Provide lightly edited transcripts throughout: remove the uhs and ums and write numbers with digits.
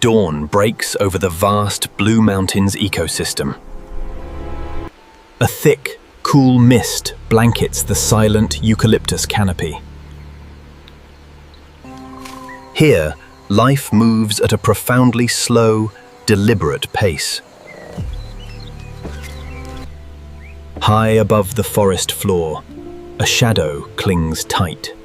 dawn breaks over the vast Blue Mountains ecosystem. A thick, cool mist blankets the silent eucalyptus canopy. Here, life moves at a profoundly slow, deliberate pace. High above the forest floor, a shadow clings tight.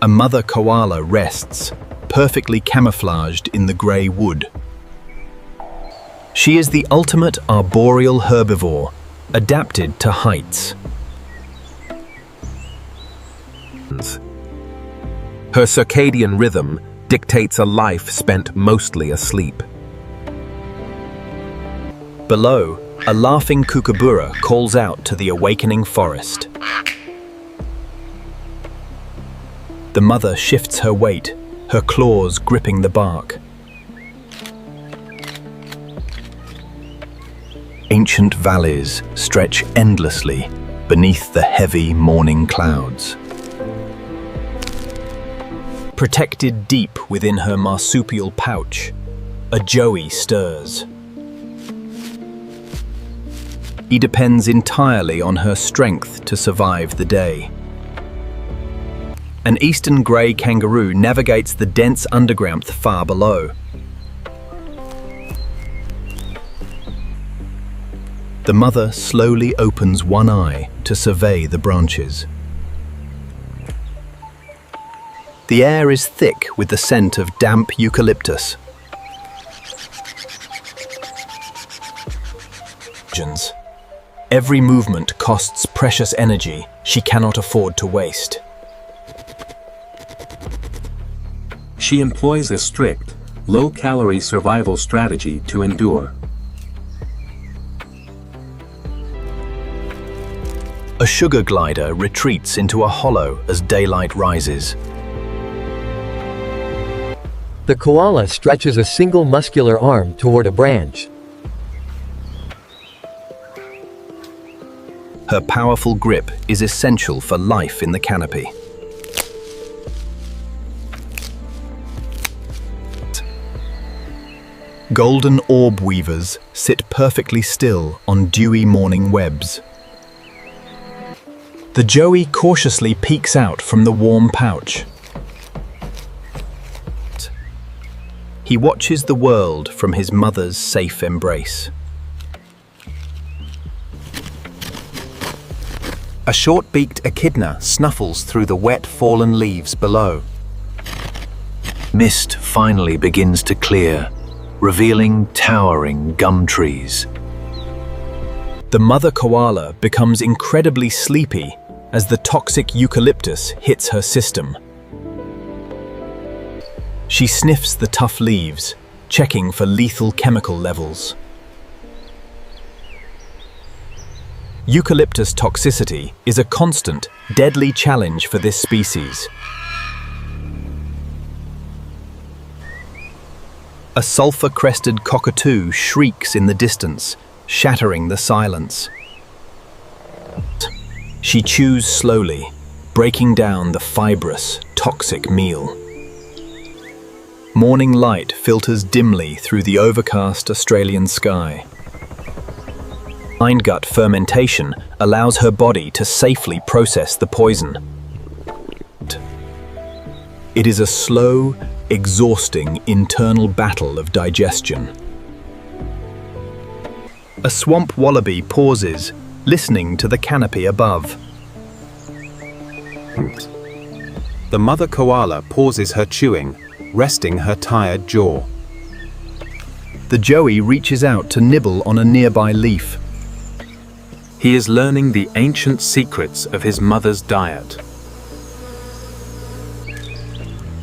A mother koala rests, perfectly camouflaged in the grey wood. She is the ultimate arboreal herbivore, adapted to heights. Her circadian rhythm dictates a life spent mostly asleep. Below, a laughing kookaburra calls out to the awakening forest. The mother shifts her weight, her claws gripping the bark. Ancient valleys stretch endlessly beneath the heavy morning clouds. Protected deep within her marsupial pouch, a joey stirs. He depends entirely on her strength to survive the day. An eastern grey kangaroo navigates the dense undergrowth far below. The mother slowly opens one eye to survey the branches. The air is thick with the scent of damp eucalyptus. Every movement costs precious energy she cannot afford to waste. She employs a strict, low-calorie survival strategy to endure. A sugar glider retreats into a hollow as daylight rises. The koala stretches a single muscular arm toward a branch. Her powerful grip is essential for life in the canopy. Golden orb weavers sit perfectly still on dewy morning webs. The joey cautiously peeks out from the warm pouch. He watches the world from his mother's safe embrace. A short-beaked echidna snuffles through the wet, fallen leaves below. Mist finally begins to clear, revealing towering gum trees. The mother koala becomes incredibly sleepy as the toxic eucalyptus hits her system. She sniffs the tough leaves, checking for lethal chemical levels. Eucalyptus toxicity is a constant, deadly challenge for this species. A sulfur-crested cockatoo shrieks in the distance, shattering the silence. She chews slowly, breaking down the fibrous, toxic meal. Morning light filters dimly through the overcast Australian sky. Hindgut fermentation allows her body to safely process the poison. It is a slow, exhausting internal battle of digestion. A swamp wallaby pauses, listening to the canopy above. The mother koala pauses her chewing, resting her tired jaw. The joey reaches out to nibble on a nearby leaf. He is learning the ancient secrets of his mother's diet.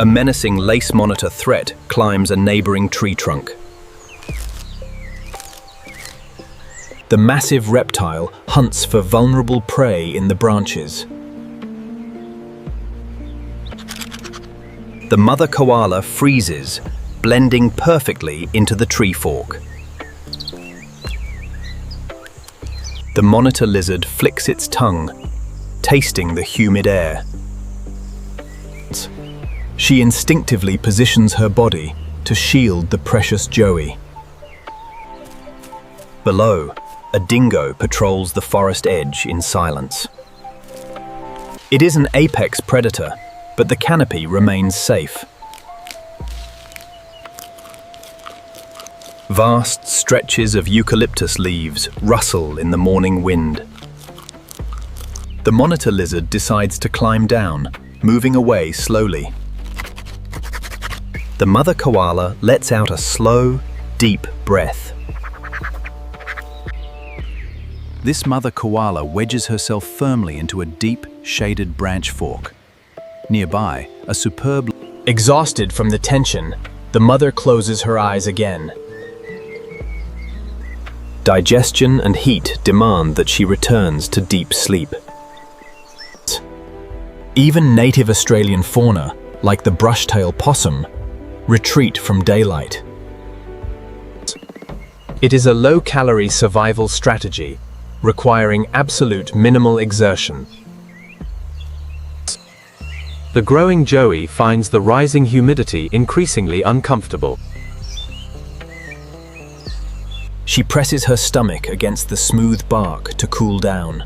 A menacing lace monitor threat climbs a neighboring tree trunk. The massive reptile hunts for vulnerable prey in the branches. The mother koala freezes, blending perfectly into the tree fork. The monitor lizard flicks its tongue, tasting the humid air. She instinctively positions her body to shield the precious joey. Below, a dingo patrols the forest edge in silence. It is an apex predator, but the canopy remains safe. Vast stretches of eucalyptus leaves rustle in the morning wind. The monitor lizard decides to climb down, moving away slowly. The mother koala lets out a slow, deep breath. This mother koala wedges herself firmly into a deep, shaded branch fork. Nearby, a superb... Exhausted from the tension, the mother closes her eyes again. Digestion and heat demand that she returns to deep sleep. Even native Australian fauna, like the brush-tail possum, retreat from daylight. It is a low-calorie survival strategy, requiring absolute minimal exertion. The growing joey finds the rising humidity increasingly uncomfortable. She presses her stomach against the smooth bark to cool down.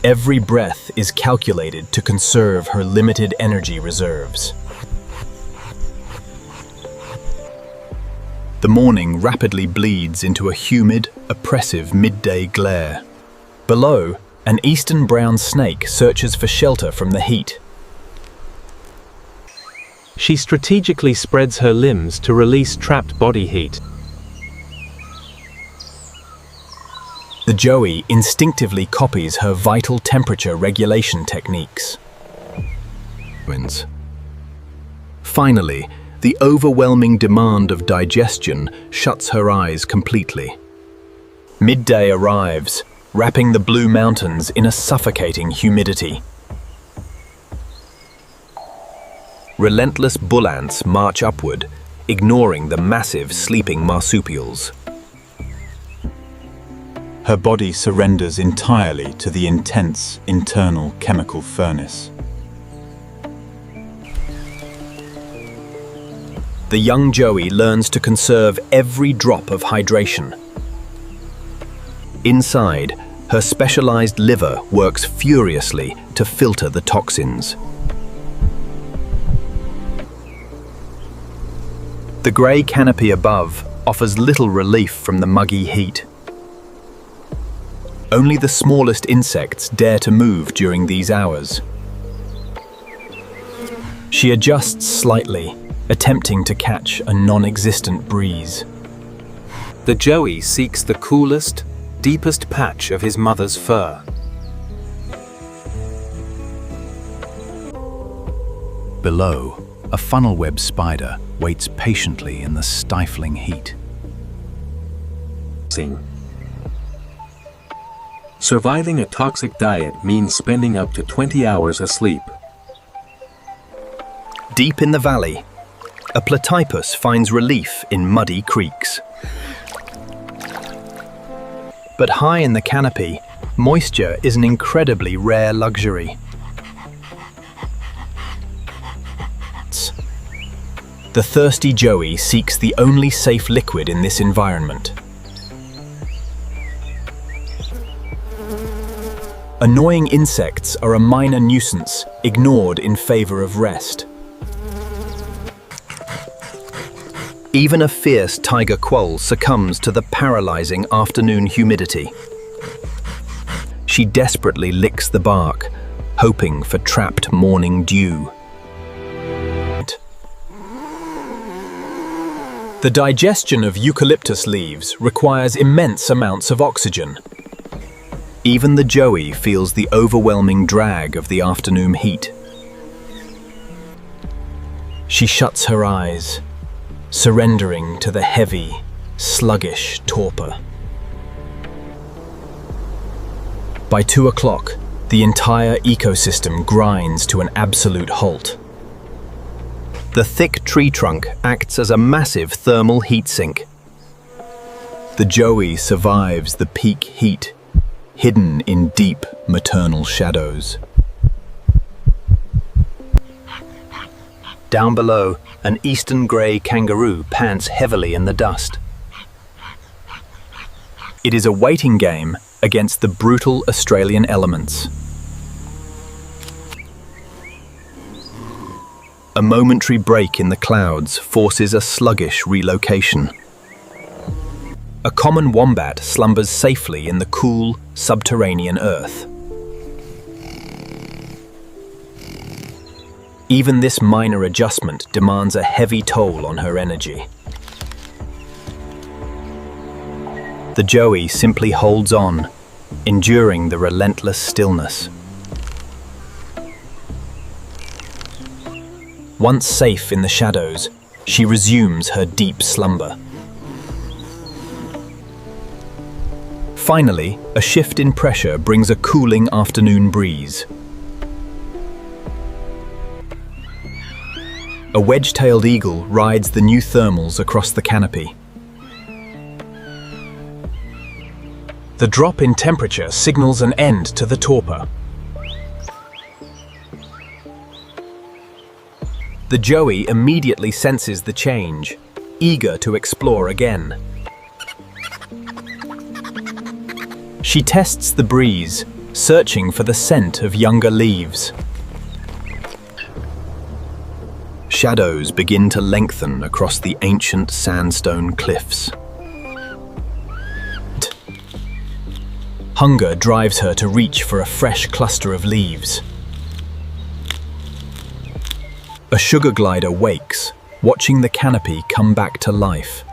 Every breath is calculated to conserve her limited energy reserves. The morning rapidly bleeds into a humid, oppressive midday glare. Below, an eastern brown snake searches for shelter from the heat. She strategically spreads her limbs to release trapped body heat. The joey instinctively copies her vital temperature regulation techniques. Finally, the overwhelming demand of digestion shuts her eyes completely. Midday arrives, wrapping the Blue Mountains in a suffocating humidity. Relentless bull ants march upward, ignoring the massive sleeping marsupials. Her body surrenders entirely to the intense internal chemical furnace. The young joey learns to conserve every drop of hydration. Inside, her specialized liver works furiously to filter the toxins. The grey canopy above offers little relief from the muggy heat. Only the smallest insects dare to move during these hours. She adjusts slightly, attempting to catch a non-existent breeze. The joey seeks the coolest, deepest patch of his mother's fur. Below, a funnel-web spider waits patiently in the stifling heat. Surviving a toxic diet means spending up to 20 hours asleep. Deep in the valley, a platypus finds relief in muddy creeks. But high in the canopy, moisture is an incredibly rare luxury. The thirsty joey seeks the only safe liquid in this environment. Annoying insects are a minor nuisance, ignored in favor of rest. Even a fierce tiger quoll succumbs to the paralyzing afternoon humidity. She desperately licks the bark, hoping for trapped morning dew. The digestion of eucalyptus leaves requires immense amounts of oxygen. Even the joey feels the overwhelming drag of the afternoon heat. She shuts her eyes, surrendering to the heavy, sluggish torpor. By 2 o'clock, the entire ecosystem grinds to an absolute halt. The thick tree trunk acts as a massive thermal heat sink. The joey survives the peak heat, hidden in deep maternal shadows. Down below, an eastern grey kangaroo pants heavily in the dust. It is a waiting game against the brutal Australian elements. A momentary break in the clouds forces a sluggish relocation. A common wombat slumbers safely in the cool, subterranean earth. Even this minor adjustment demands a heavy toll on her energy. The joey simply holds on, enduring the relentless stillness. Once safe in the shadows, she resumes her deep slumber. Finally, a shift in pressure brings a cooling afternoon breeze. A wedge-tailed eagle rides the new thermals across the canopy. The drop in temperature signals an end to the torpor. The joey immediately senses the change, eager to explore again. She tests the breeze, searching for the scent of younger leaves. Shadows begin to lengthen across the ancient sandstone cliffs. Hunger drives her to reach for a fresh cluster of leaves. A sugar glider wakes, watching the canopy come back to life.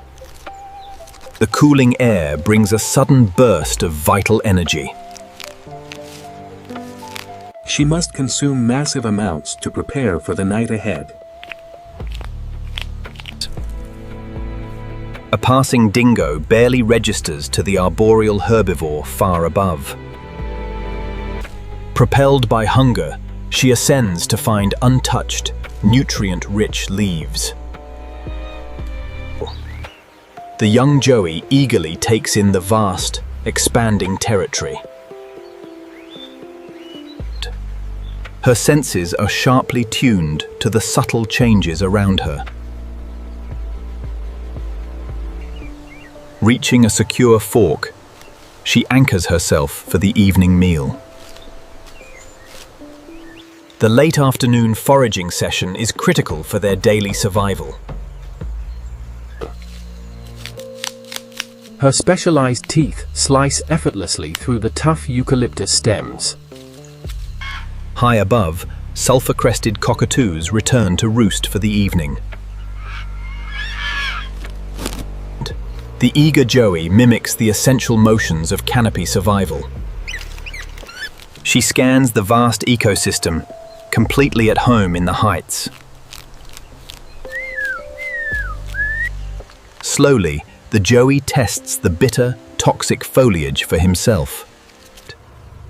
The cooling air brings a sudden burst of vital energy. She must consume massive amounts to prepare for the night ahead. A passing dingo barely registers to the arboreal herbivore far above. Propelled by hunger, she ascends to find untouched, nutrient-rich leaves. The young joey eagerly takes in the vast, expanding territory. Her senses are sharply tuned to the subtle changes around her. Reaching a secure fork, she anchors herself for the evening meal. The late afternoon foraging session is critical for their daily survival. Her specialized teeth slice effortlessly through the tough eucalyptus stems. High above, sulfur-crested cockatoos return to roost for the evening. The eager joey mimics the essential motions of canopy survival. She scans the vast ecosystem, completely at home in the heights. Slowly, the joey tests the bitter, toxic foliage for himself.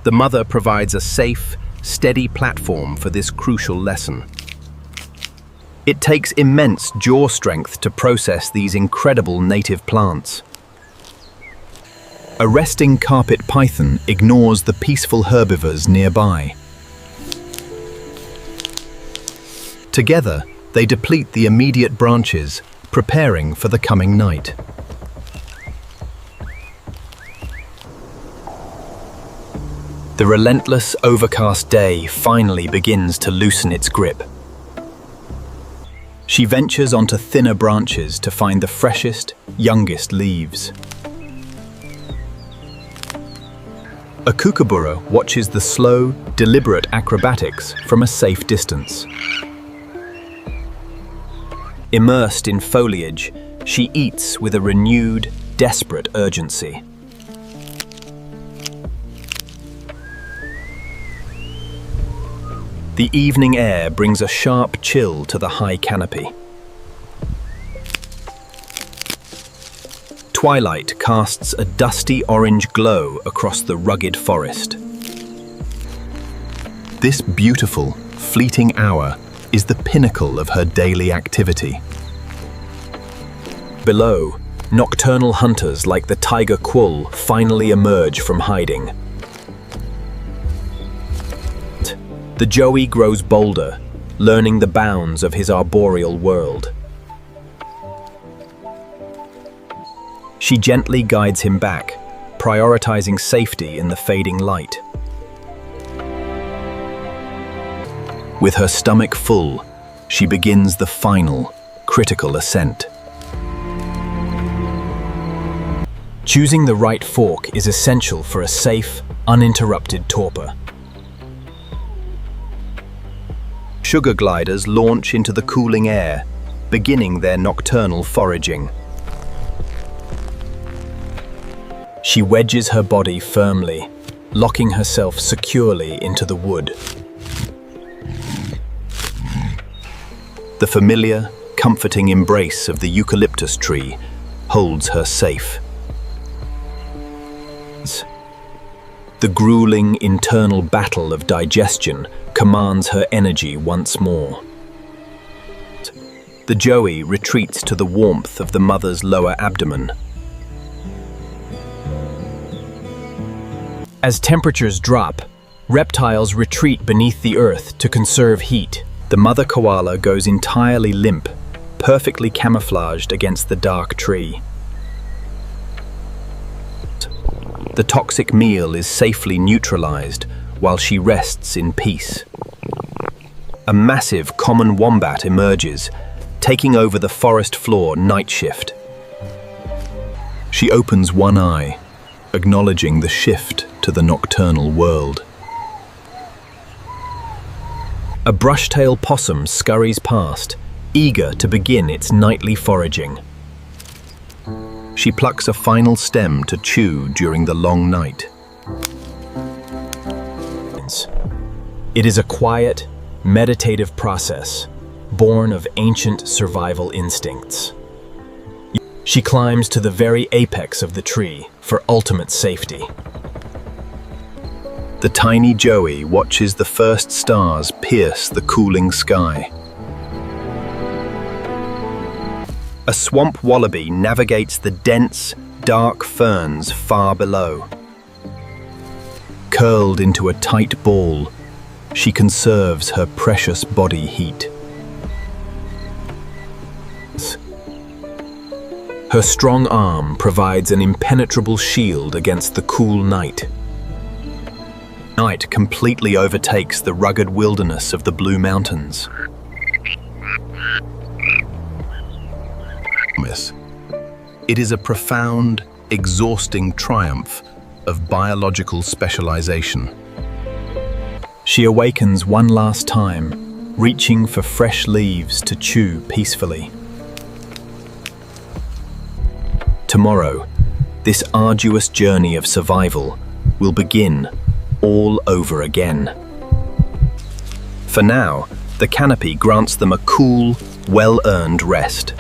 The mother provides a safe, steady platform for this crucial lesson. It takes immense jaw strength to process these incredible native plants. A resting carpet python ignores the peaceful herbivores nearby. Together, they deplete the immediate branches, preparing for the coming night. The relentless, overcast day finally begins to loosen its grip. She ventures onto thinner branches to find the freshest, youngest leaves. A kookaburra watches the slow, deliberate acrobatics from a safe distance. Immersed in foliage, she eats with a renewed, desperate urgency. The evening air brings a sharp chill to the high canopy. Twilight casts a dusty orange glow across the rugged forest. This beautiful, fleeting hour is the pinnacle of her daily activity. Below, nocturnal hunters like the tiger quoll finally emerge from hiding. The joey grows bolder, learning the bounds of his arboreal world. She gently guides him back, prioritizing safety in the fading light. With her stomach full, she begins the final, critical ascent. Choosing the right fork is essential for a safe, uninterrupted torpor. Sugar gliders launch into the cooling air, beginning their nocturnal foraging. She wedges her body firmly, locking herself securely into the wood. The familiar, comforting embrace of the eucalyptus tree holds her safe. The grueling internal battle of digestion commands her energy once more. The joey retreats to the warmth of the mother's lower abdomen. As temperatures drop, reptiles retreat beneath the earth to conserve heat. The mother koala goes entirely limp, perfectly camouflaged against the dark tree. The toxic meal is safely neutralized while she rests in peace. A massive common wombat emerges, taking over the forest floor night shift. She opens one eye, acknowledging the shift to the nocturnal world. A brush-tail possum scurries past, eager to begin its nightly foraging. She plucks a final stem to chew during the long night. It is a quiet, meditative process, born of ancient survival instincts. She climbs to the very apex of the tree for ultimate safety. The tiny joey watches the first stars pierce the cooling sky. A swamp wallaby navigates the dense, dark ferns far below. Curled into a tight ball, she conserves her precious body heat. Her strong arm provides an impenetrable shield against the cool night. Night completely overtakes the rugged wilderness of the Blue Mountains. It is a profound, exhausting triumph of biological specialization. She awakens one last time, reaching for fresh leaves to chew peacefully. Tomorrow, this arduous journey of survival will begin all over again. For now, the canopy grants them a cool, well-earned rest.